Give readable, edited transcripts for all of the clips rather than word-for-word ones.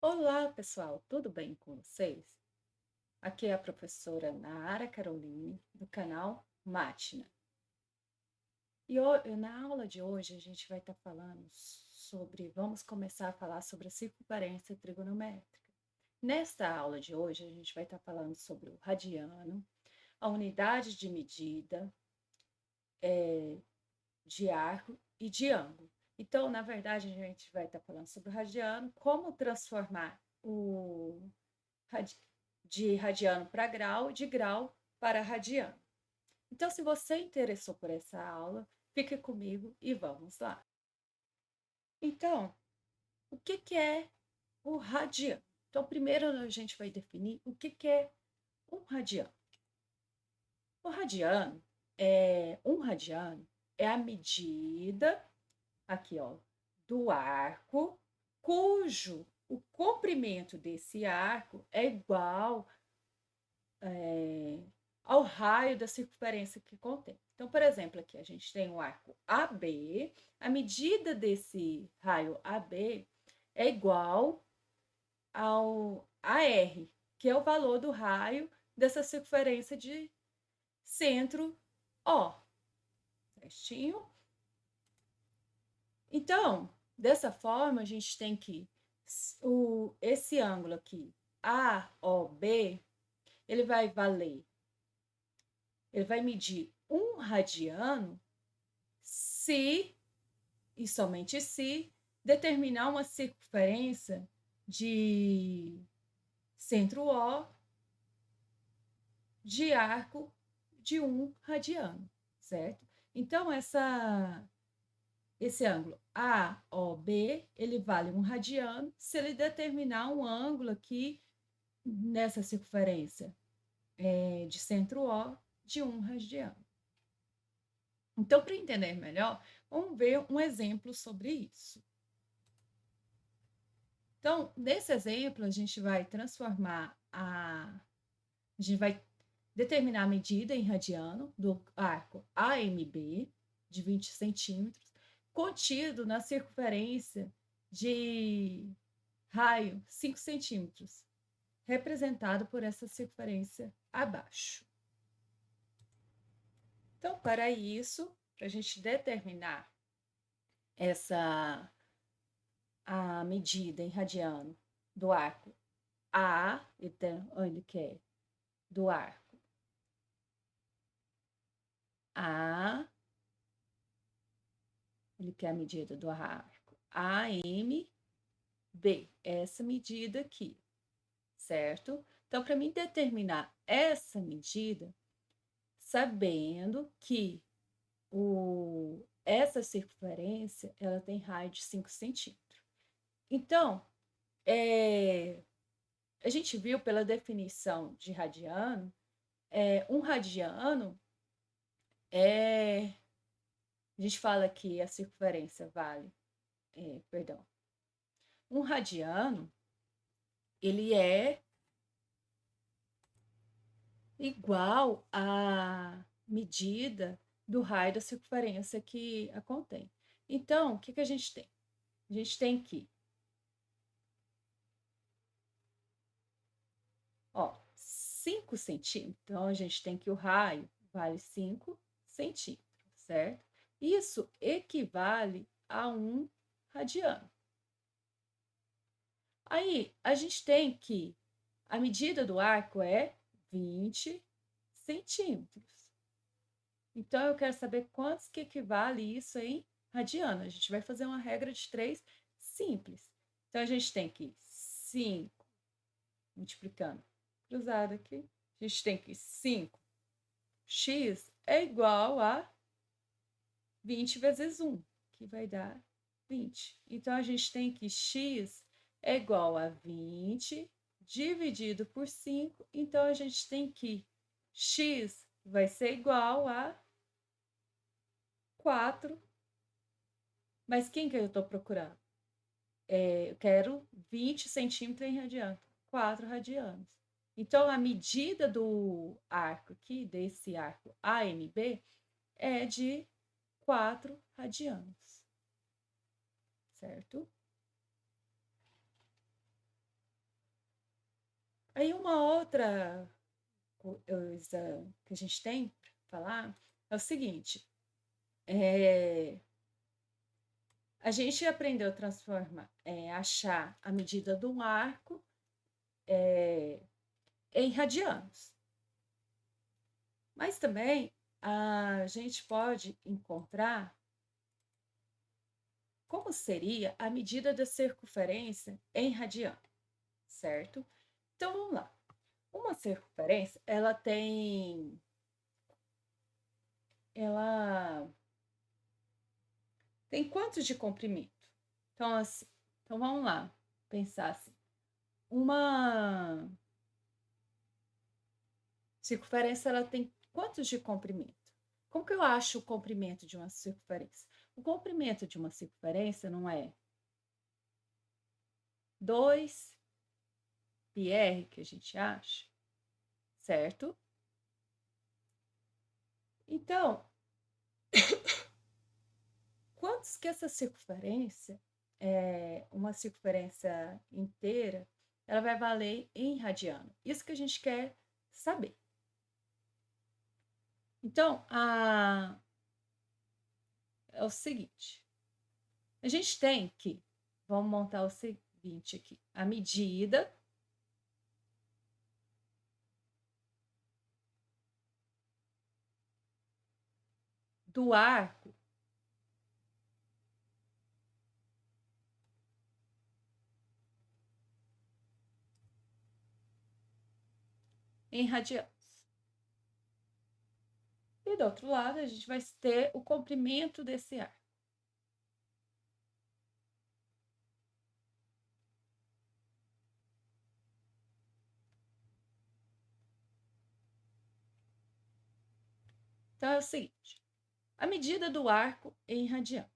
Olá, pessoal, tudo bem com vocês? Aqui é a professora Nara Caroline, do canal Mátina. Na aula de hoje, a gente vai estar falando vamos começar a falar sobre a circunferência trigonométrica. Nesta aula de hoje, a gente vai estar falando sobre o radiano, a unidade de medida de arco e de ângulo. Então, na verdade, a gente vai estar falando sobre o radiano, como transformar de radiano para grau, de grau para radiano. Então, se você interessou por essa aula, fique comigo e vamos lá. Então, o que é o radiano? Então, primeiro a gente vai definir o que é um radiano. Um radiano é a medida, aqui ó, do arco, cujo o comprimento desse arco é igual ao raio da circunferência que contém. Então, por exemplo, aqui a gente tem o arco AB, a medida desse raio AB é igual ao AR, que é o valor do raio dessa circunferência de centro O, certinho? Então, dessa forma, a gente tem que esse ângulo aqui, AOB, ele vai valer, ele vai medir 1 radiano se, e somente se, determinar uma circunferência de centro O de arco de 1 radiano, certo? Então, esse ângulo AOB, ele vale 1 radiano se ele determinar um ângulo aqui nessa circunferência de centro O de 1 radiano. Então, para entender melhor, vamos ver um exemplo sobre isso. Então, nesse exemplo, a gente vai determinar a medida em radiano do arco AMB, de 20 centímetros, contido na circunferência de raio 5 centímetros, representado por essa circunferência abaixo. Então, para isso, para a gente determinar a medida em radiano do arco A, então, ele quer do arco A, ele quer a medida do arco AMB, essa medida aqui, certo? Então, para mim determinar essa medida, sabendo que essa circunferência, ela tem raio de 5 centímetros. Então, a gente viu pela definição de radiano, 1 radiano a gente fala que a circunferência vale, perdão, 1 radiano, ele é igual à medida do raio da circunferência que a contém. Então, o que a gente tem? A gente tem que, ó, 5 centímetros. Então, a gente tem que o raio vale 5 centímetros, certo? Isso equivale a 1 radiano. Aí, a gente tem que a medida do arco é 20 centímetros. Então, eu quero saber quantos que equivale isso em radiano. A gente vai fazer uma regra de 3 simples. Então, a gente tem que 5, multiplicando, cruzado aqui, a gente tem que 5x é igual a 20 vezes 1, que vai dar 20. Então, a gente tem que x é igual a 20 dividido por 5. Então, a gente tem que x vai ser igual a 4. Mas quem que eu estou procurando? Eu quero 20 centímetros em radiano. 4 radianos. Então, a medida do arco aqui, desse arco AMB, é de 4 radianos. Certo? Aí uma outra coisa que a gente tem para falar é o seguinte, a gente aprendeu a transformar, achar a medida de um arco em radianos. Mas também a gente pode encontrar como seria a medida da circunferência em radiano, certo? Então vamos lá. Uma circunferência, ela tem quanto de comprimento? Então, assim, então vamos lá, pensar assim. Uma circunferência, ela tem quantos de comprimento? Como que eu acho o comprimento de uma circunferência? O comprimento de uma circunferência não é 2πr que a gente acha, certo? Então, quantos que essa circunferência, uma circunferência inteira, ela vai valer em radiano? Isso que a gente quer saber. Então, é o seguinte, a gente tem que, vamos montar o seguinte aqui, a medida do arco em radianos. E do outro lado, a gente vai ter o comprimento desse arco. Então, é o seguinte, a medida do arco em radiano.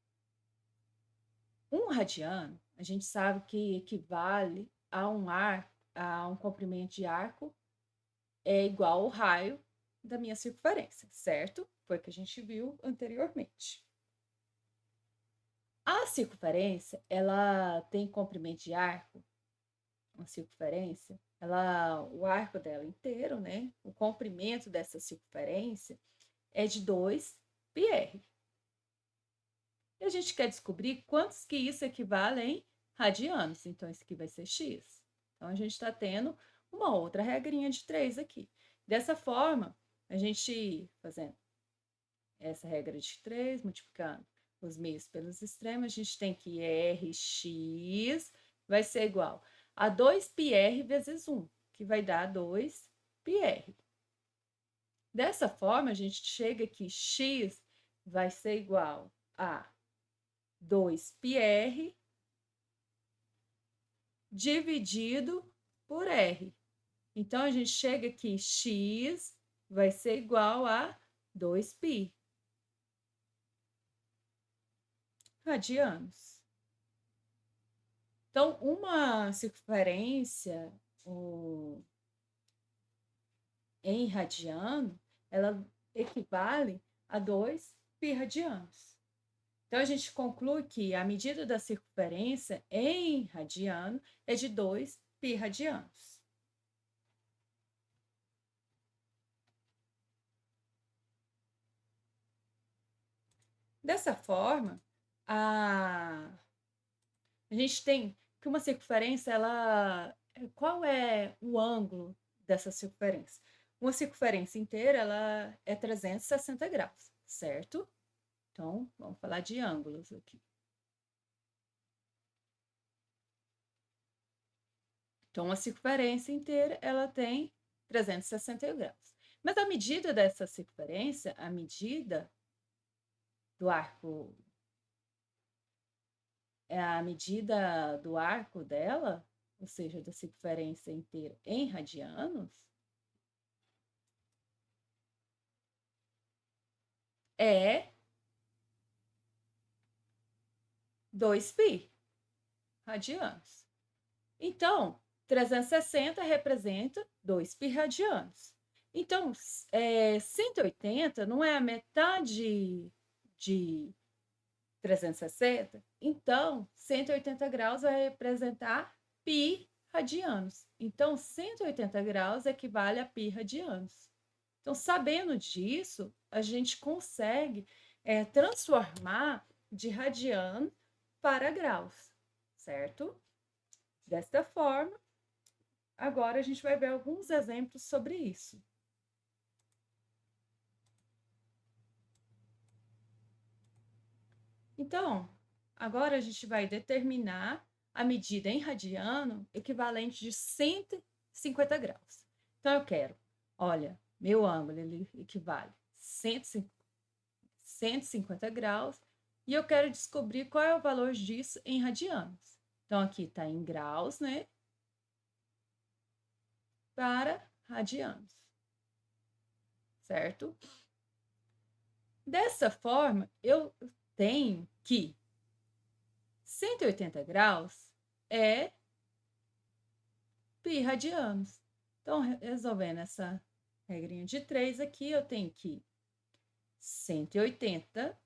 Um radiano, a gente sabe que equivale a um comprimento de arco igual ao raio da minha circunferência, certo? Foi o que a gente viu anteriormente. A circunferência, ela tem comprimento de arco, uma circunferência, o arco dela inteiro, né? O comprimento dessa circunferência é de 2πr. E a gente quer descobrir quantos que isso equivale em radianos. Então, isso aqui vai ser x. Então, a gente está tendo uma outra regrinha de 3 aqui. Dessa forma, a gente fazendo essa regra de 3, multiplicando os meios pelos extremos, a gente tem que Rx vai ser igual a 2πr vezes 1, que vai dar 2πr. Dessa forma, a gente chega que x vai ser igual a 2πr dividido por r. Então, a gente chega que x vai ser igual a 2π radianos. Então, uma circunferência em radiano, ela equivale a 2π radianos. Então, a gente conclui que a medida da circunferência em radiano é de 2π radianos. Dessa forma, a gente tem que uma circunferência, qual é o ângulo dessa circunferência? Uma circunferência inteira, ela é 360 graus, certo? Então, vamos falar de ângulos aqui. Então, a circunferência inteira, ela tem 360 graus. Mas a medida dessa circunferência, a medida do arco, a medida do arco dela, ou seja, da circunferência inteira em radianos, é 2π radianos. Então, 360 representa 2π radianos. Então, 180 não é a metade de 360? Então, 180 graus vai representar π radianos. Então, 180 graus equivale a π radianos. Então, sabendo disso, a gente consegue transformar de radiano para graus, certo? Desta forma, agora a gente vai ver alguns exemplos sobre isso. Então, agora a gente vai determinar a medida em radiano equivalente de 150 graus. Então, eu quero, olha, meu ângulo ele equivale a 150 graus e eu quero descobrir qual é o valor disso em radianos. Então, aqui está em graus, né? Para radianos, certo? Dessa forma, eu tenho que 180 graus é π radianos. Então, resolvendo essa regrinha de 3 aqui, eu tenho que 180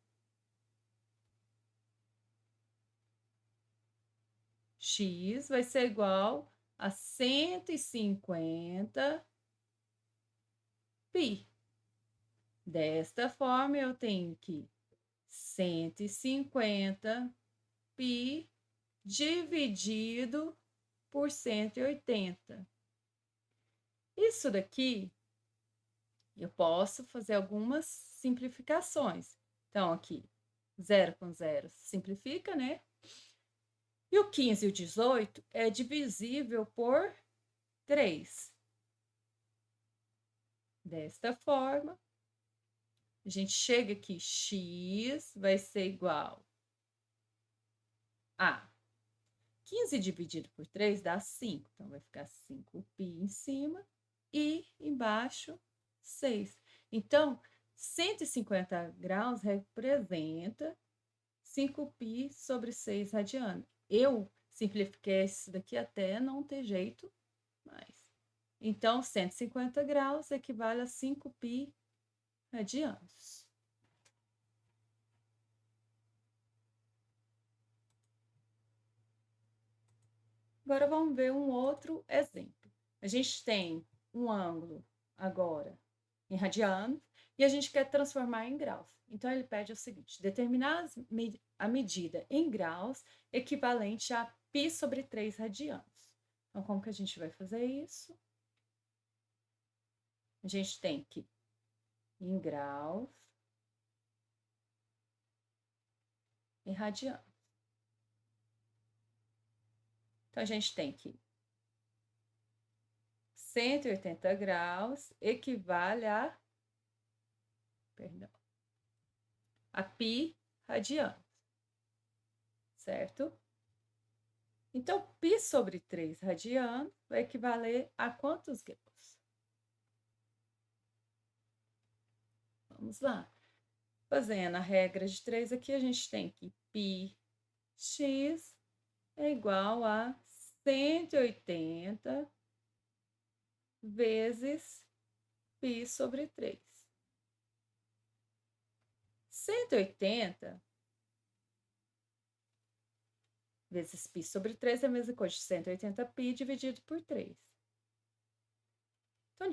x vai ser igual a 150 π. Desta forma, eu tenho que 150 π dividido por 180. Isso daqui, eu posso fazer algumas simplificações. Então, aqui, 0 com 0 simplifica, né? E o 15 e o 18 é divisível por 3. Desta forma, a gente chega aqui, x vai ser igual a 15 dividido por 3 dá 5. Então, vai ficar 5π em cima e embaixo 6. Então, 150 graus representa 5π sobre 6 radianos. Eu simplifiquei isso daqui até não ter jeito mais. Então, 150 graus equivale a 5π radianos. Agora, vamos ver um outro exemplo. A gente tem um ângulo agora em radianos e a gente quer transformar em graus. Então, ele pede o seguinte, determinar a medida em graus equivalente a π sobre 3 radianos. Então, como que a gente vai fazer isso? A gente tem que, em graus e radianos. Então, a gente tem que 180 graus equivale a, a π radianos, certo? Então, π sobre 3 radianos vai equivaler a quantos graus? Vamos lá. Fazendo a regra de 3 aqui, a gente tem que πx é igual a 180 vezes π sobre 3. 180 vezes π sobre 3 é a mesma coisa de 180π dividido por 3. Então,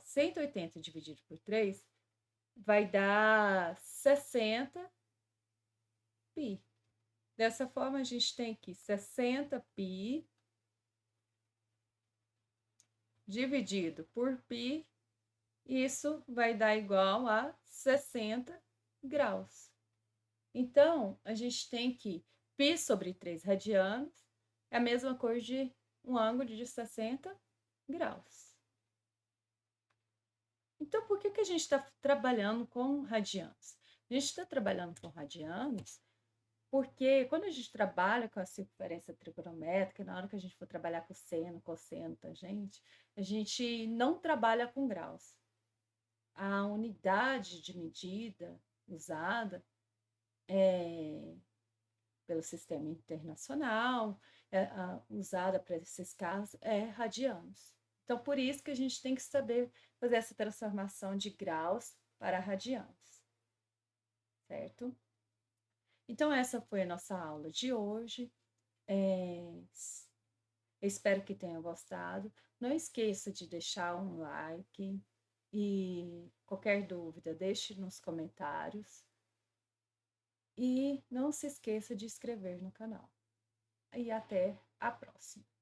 180 dividido por 3 vai dar 60π. Dessa forma, a gente tem aqui 60π dividido por π, isso vai dar igual a 60 graus. Então, a gente tem que π sobre 3 radianos é a mesma coisa de um ângulo de 60 graus. Então, por que a gente está trabalhando com radianos? A gente está trabalhando com radianos porque quando a gente trabalha com a circunferência trigonométrica, na hora que a gente for trabalhar com seno, cosseno, tangente, a gente não trabalha com graus. A unidade de medida usada pelo sistema internacional, usada para esses casos, é radianos. Então, por isso que a gente tem que saber fazer essa transformação de graus para radianos, certo? Então, essa foi a nossa aula de hoje. Eu espero que tenha gostado. Não esqueça de deixar um like e qualquer dúvida, deixe nos comentários. E não se esqueça de inscrever no canal. E até a próxima!